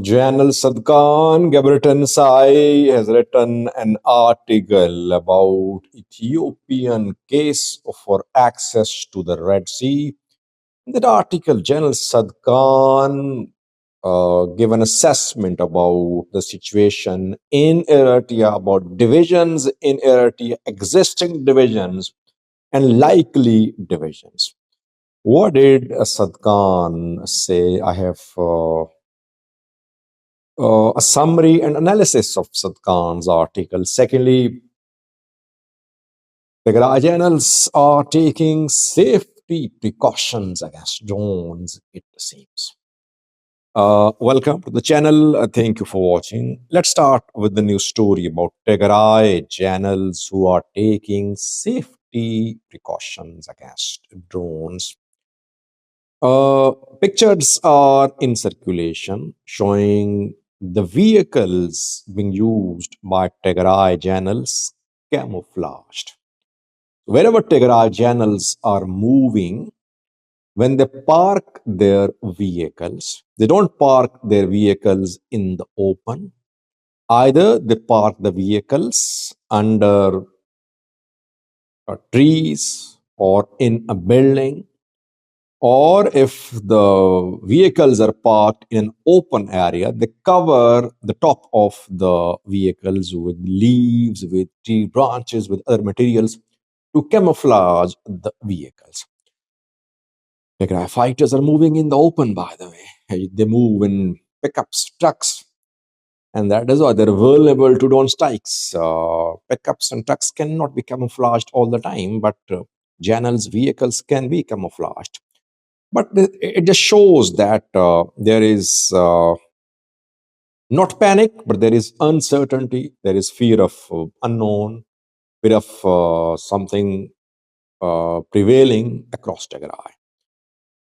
Journal Tsadkan Gebretensae has written an article about Ethiopian case for access to the Red Sea. In that article, Journal Tsadkan gave an assessment about the situation in Eritrea, about divisions in Eritrea, existing divisions, and likely divisions. What did Tsadkan say? I have a summary and analysis of Tsadkan's article. Secondly, Tigray journals are taking safety precautions against drones, it seems. Welcome to the channel. Thank you for watching. Let's start with the news story about Tigray channels who are taking safety precautions against drones. Pictures are in circulation showing the vehicles being used by Tigray channels camouflaged. Wherever Tigray channels are moving, when they park their vehicles, they don't park their vehicles in the open. Either they park the vehicles under trees or in a building, or if the vehicles are parked in an open area, they cover the top of the vehicles with leaves, with tree branches, with other materials to camouflage the vehicles. The fighters are moving in the open, by the way. They move in pickups, trucks, and that is why they're vulnerable to drone strikes. Pickups and trucks cannot be camouflaged all the time, but Janel's vehicles can be camouflaged. But it just shows that there is not panic, but there is uncertainty. There is fear of unknown, fear of something prevailing across Tigray.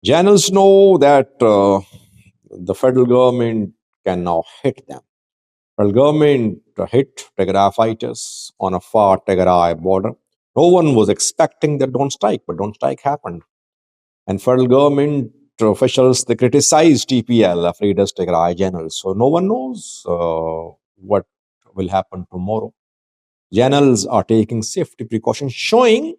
Janels know that the federal government can now hit them. Federal government hit Tigray fighters on a far Tigray border. No one was expecting that don't strike, but don't strike happened. And federal government officials, they criticized TPL, Leaders Tigray Generals. So no one knows what will happen tomorrow. Generals are taking safety precautions, showing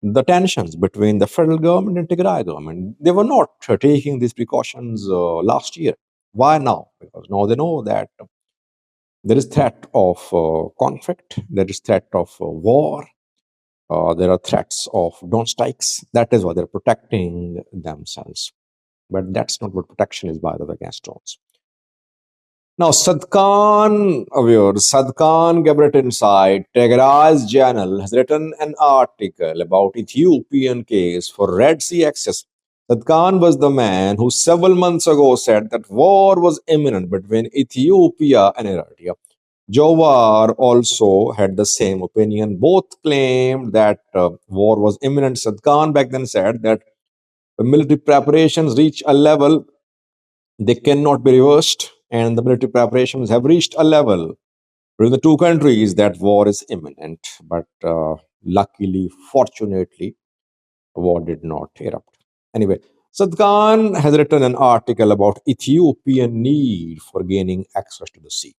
the tensions between the federal government and Tigray government. They were not taking these precautions last year. Why now? Because now they know that there is threat of conflict, there is threat of war, there are threats of drone strikes. That is why they're protecting themselves. But that's not what protection is, by the way, against drones. Now, Tsadkan Gebretensae, Tigray's journal, has written an article about Ethiopian case for Red Sea access. Tsadkan was the man who several months ago said that war was imminent between Ethiopia and Eritrea. Jowar also had the same opinion. Both claimed that war was imminent. Tsadkan back then said that the military preparations reach a level they cannot be reversed, and the military preparations have reached a level between the two countries that war is imminent. But luckily, fortunately, war did not erupt. Anyway, Tsadkan has written an article about Ethiopian need for gaining access to the sea.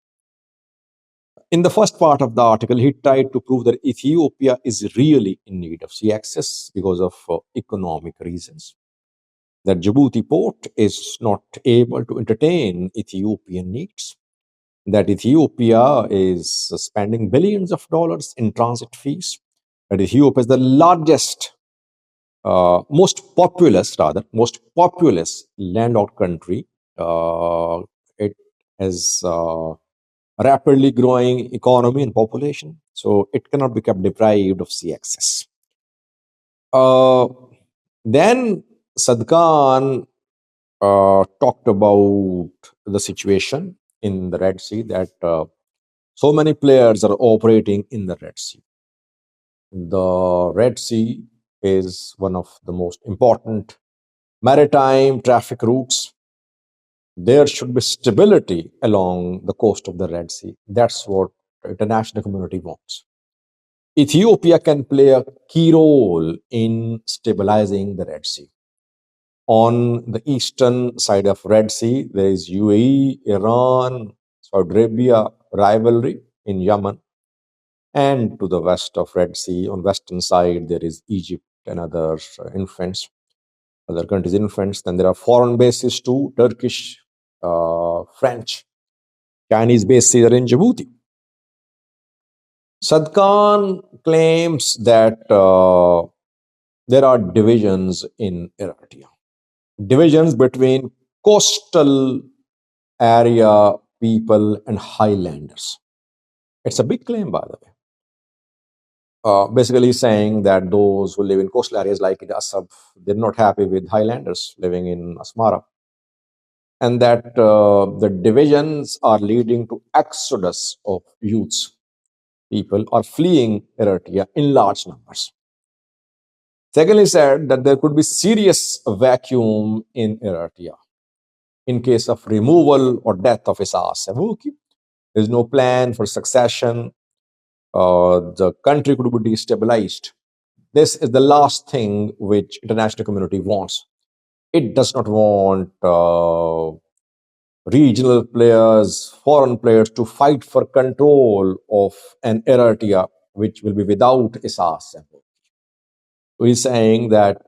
In the first part of the article, he tried to prove that Ethiopia is really in need of sea access because of economic reasons. That Djibouti port is not able to entertain Ethiopian needs. That Ethiopia is spending billions of dollars in transit fees. That Ethiopia is the largest, most populous landlocked country. It has rapidly growing economy and population, so it cannot be kept deprived of sea access. Then Tsadkan talked about the situation in the Red Sea, that so many players are operating in the Red Sea. The Red Sea is one of the most important maritime traffic routes. There should be stability along the coast of the Red Sea. That's what the international community wants. Ethiopia can play a key role in stabilizing the Red Sea. On the eastern side of Red Sea, there is UAE, Iran, Saudi Arabia rivalry in Yemen. And to the west of Red Sea, on western side, there is Egypt and other influence, other countries' influence. Then there are foreign bases too, Turkish, French, Chinese bases are in Djibouti. Tsadkan claims that there are divisions in Eritrea, divisions between coastal area people and highlanders. It's a big claim, by the way. Basically saying that those who live in coastal areas like in Assab, they're not happy with highlanders living in Asmara. And that the divisions are leading to exodus of youths. People are fleeing Eritrea in large numbers. Secondly, said that there could be serious vacuum in Eritrea in case of removal or death of Isaias Afwerki. There's no plan for succession. The country could be destabilized. This is the last thing which international community wants. It does not want regional players, foreign players to fight for control of an Eritrea which will be without Isaias Afwerki. So he's saying that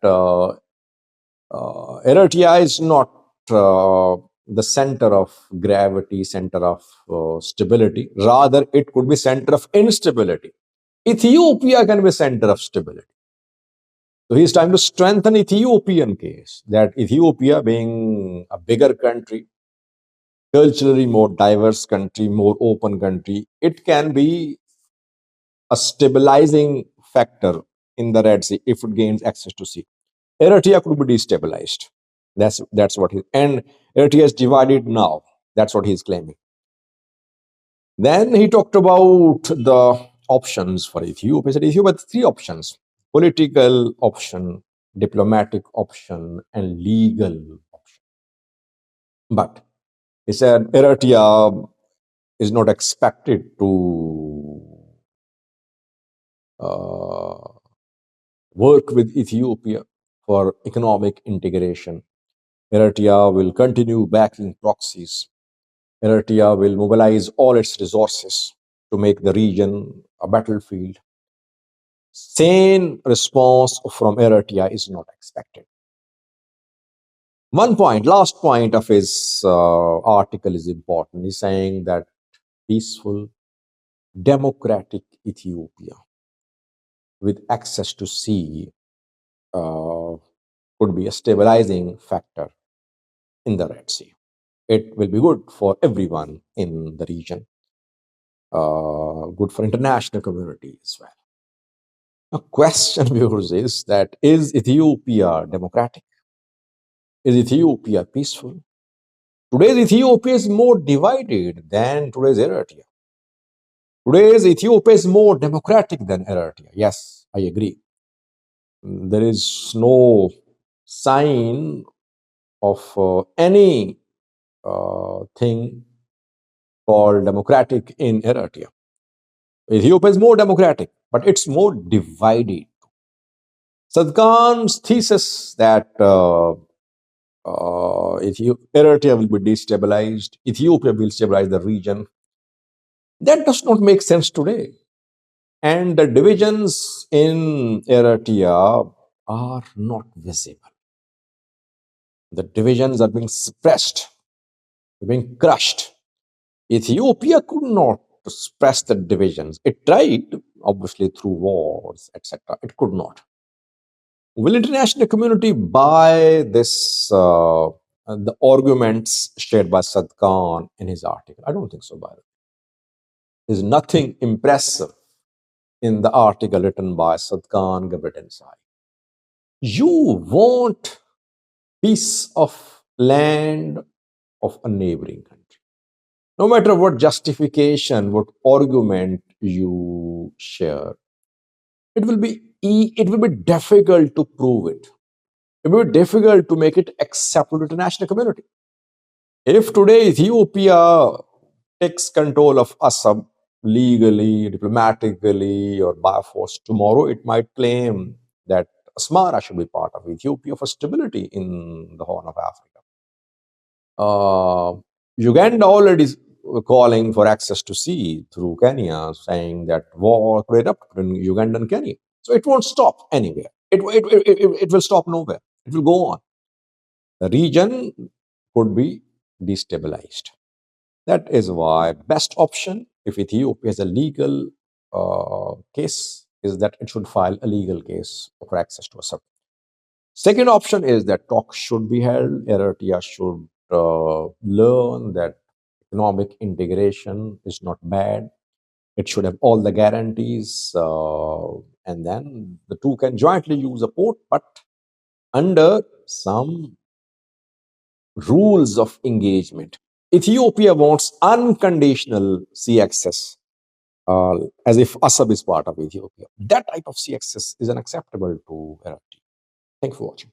Eritrea is not the center of gravity, center of stability. Rather, it could be center of instability. Ethiopia can be center of stability. So he's trying to strengthen Ethiopian case, that Ethiopia being a bigger country, culturally more diverse country, more open country, it can be a stabilizing factor in the Red Sea if it gains access to sea. Eritrea could be destabilized. That's what he, and Eritrea is divided now. That's what he's claiming. Then he talked about the options for Ethiopia. He said Ethiopia had three options: political option, diplomatic option, and legal option. But he said Eritrea is not expected to work with Ethiopia for economic integration. Eritrea will continue backing proxies. Eritrea will mobilize all its resources to make the region a battlefield. Sane response from Eritrea is not expected. One point, last point of his article is important. He's saying that peaceful, democratic Ethiopia with access to sea could be a stabilizing factor in the Red Sea. It will be good for everyone in the region, good for international community as well. A question, viewers, is that is Ethiopia democratic? Is Ethiopia peaceful? Today's Ethiopia is more divided than today's Eritrea. Today's Ethiopia is more democratic than Eritrea. Yes, I agree. There is no sign of any thing called democratic in Eritrea. Ethiopia is more democratic, but it's more divided. Tsadkan's thesis that Eritrea will be destabilized, Ethiopia will stabilize the region, that does not make sense today. And the divisions in Eritrea are not visible. The divisions are being suppressed, being crushed. Ethiopia could not suppress the divisions. It tried, obviously, through wars, etc. It could not. Will international community buy this, the arguments shared by Tsadkan in his article? I don't think so, by the way. There's nothing impressive in the article written by Tsadkan Gebretensae. You want piece of land of a neighboring country. No matter what justification, what argument you share, it will be difficult to prove it. It will be difficult to make it acceptable to the international community. If today Ethiopia takes control of Assab legally, diplomatically, or by force, tomorrow it might claim that Asmara should be part of Ethiopia for stability in the Horn of Africa. Uganda already is calling for access to sea through Kenya, saying that war could erupt between Uganda and Kenya. So it won't stop anywhere. It will stop nowhere. It will go on. The region could be destabilized. That is why best option, if Ethiopia has a legal case, is that it should file a legal case for access to a subject. Second option is that talks should be held. Eritrea should learn that economic integration is not bad. It should have all the guarantees, and then the two can jointly use a port, but under some rules of engagement. Ethiopia wants unconditional sea access, as if Assab is part of Ethiopia. That type of sea access is unacceptable to Eritrea. Thank you for watching.